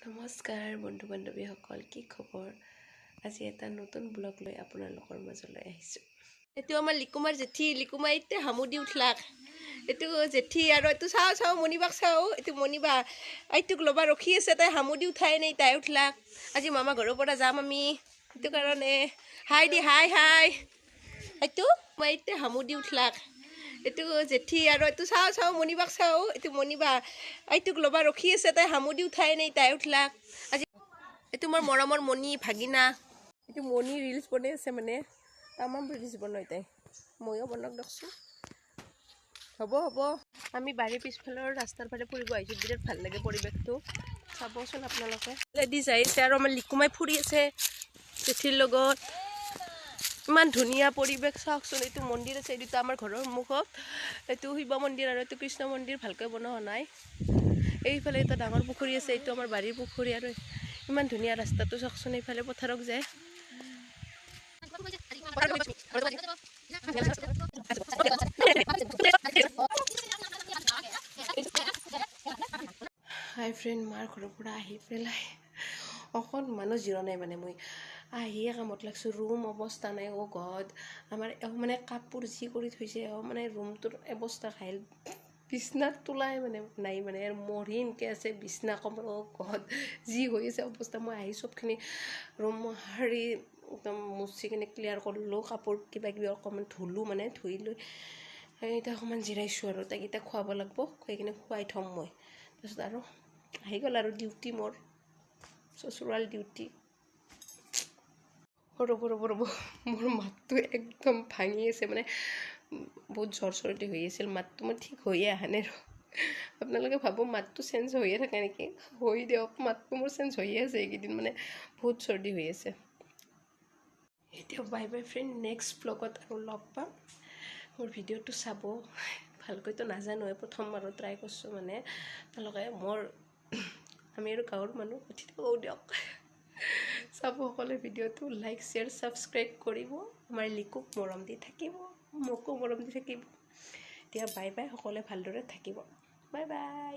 নমস্কাৰ বন্ধু বান্ধৱীসকল, কি খবৰ? আজি এটা নতুন ব্লগ লৈ আপোনালোকৰ মাজলৈ আহিছোঁ। এইটো আমাৰ লিকুমাৰ জেঠী, লিকুমা এতিয়া হামু দি উঠলাক। এইটো জেঠী আৰু এইটো চাওঁ মণিবাক চাওঁ, এইটো মণিবা এইটোক ল'বা ৰখি আছে, তাই হামু দি উঠাই নাই, তাই উঠলাক। আজি মামা ঘৰৰ পৰা যাম আমি, সেইটো কাৰণে হাই দি হাই এইটো মই এতিয়া হামু দি উঠলাক। এইটো জেঠী আৰু এইটো চাওঁ মণিবাক চাওঁ, এইটো মণিবা এইটোক ল'বা ৰখি আছে, তাই হামু দি উঠাই নাই, তাই উঠলাক। আজি এইটো মোৰ মৰমৰ মণি ভাগিনা, এইটো মণি ৰিলচ বনাই আছে, মানে তামাম ৰিলচ বনাই তাই, ময়ো বনাওক দেখছোঁ। হ'ব আমি বাৰীৰ পিছফালৰ ৰাস্তাৰ ফালে ফুৰিব আহিছোঁ, বিৰাট ভাল লাগে পৰিৱেশটো, চাবচোন আপোনালোকে। লেডিজ আহিছে আৰু আমাৰ লিকুমাই ফুৰি আছে জেঠীৰ লগত। ইমান ধুনীয়া পৰিৱেশ চাওকচোন। এইটো মন্দিৰ আছে, এইটো আমাৰ ঘৰৰ সন্মুখত, এইটো শিৱ মন্দিৰ আৰু এইটো কৃষ্ণ মন্দিৰ, ভালকৈ বনোৱা নাই। এইফালে এটা ডাঙৰ পুখুৰী আছে, এইটো আমাৰ বাৰীৰ পুখুৰী, আৰু ইমান ধুনীয়া ৰাস্তাটো চাওকচোন। এইফালে পথাৰক যায়। হাই ফ্ৰেণ্ড, মাৰ ঘৰৰ পৰা আহি পেলাই অকণমানো জিৰণাই, মানে মই আহিয়ে কামত লাগছোঁ। ৰুম অৱস্থা নাই, গড আমাৰ মানে কাপোৰ যি কৰি থৈছে, মানে ৰুমটোৰ অৱস্থা ঘাইল। বিছনাত তোলাই মানে নাই, মানে মৰিনকৈ আছে বিছনা কমৰ, গড যি হৈ আছে অৱস্থা। মই আহি চবখিনি ৰুম সাৰি একদম মুচি কিনে ক্লিয়াৰ কৰিলোঁ, কাপোৰ কিবাকিবি অকণমান ধুলোঁ, মানে ধুই লৈ এতিয়া অকণমান জিৰাইছোঁ আৰু তাইক এতিয়া খুৱাব লাগিব, খুৱাই কিনে খুৱাই থ'ম মই। তাৰপিছত আৰু আহি গ'ল আৰু ডিউটি, মোৰ চচুৰাল ডিউটি। ৰ'ব মোৰ মাতটো একদম ভাঙি আছে, মানে বহুত জ্বৰ চৰ্দি হৈ আছিল, মাতটো মোৰ ঠিক হৈয়ে অহা নাই। আপোনালোকে ভাবোঁ মাতটো চেঞ্জ হৈয়ে থাকে নেকি? হৈ দিয়ক, মাতটো মোৰ চেঞ্জ হৈয়ে আছে এইকেইদিন, মানে বহুত চৰ্দি হৈ আছে। এতিয়া বাই ফ্ৰেণ্ড, নেক্সট ব্লগত আৰু লগ পাম। মোৰ ভিডিঅ'টো চাব, ভালকৈতো নাজানোৱে, প্ৰথমবাৰো ট্ৰাই কৰিছোঁ, মানে তেওঁলোকে আমি আৰু গাঁৱৰ মানুহ উঠি থাকোঁ দিয়ক। চাব সকলোৱে ভিডিঅ'টো, লাইক শ্বেয়াৰ ছাবস্ক্ৰাইব কৰিব, আমাৰ লিকুক মৰম দি থাকিব, মোকো মৰম দি থাকিব। এতিয়া বাই সকলোৱে ভালদৰে থাকিব, বাই।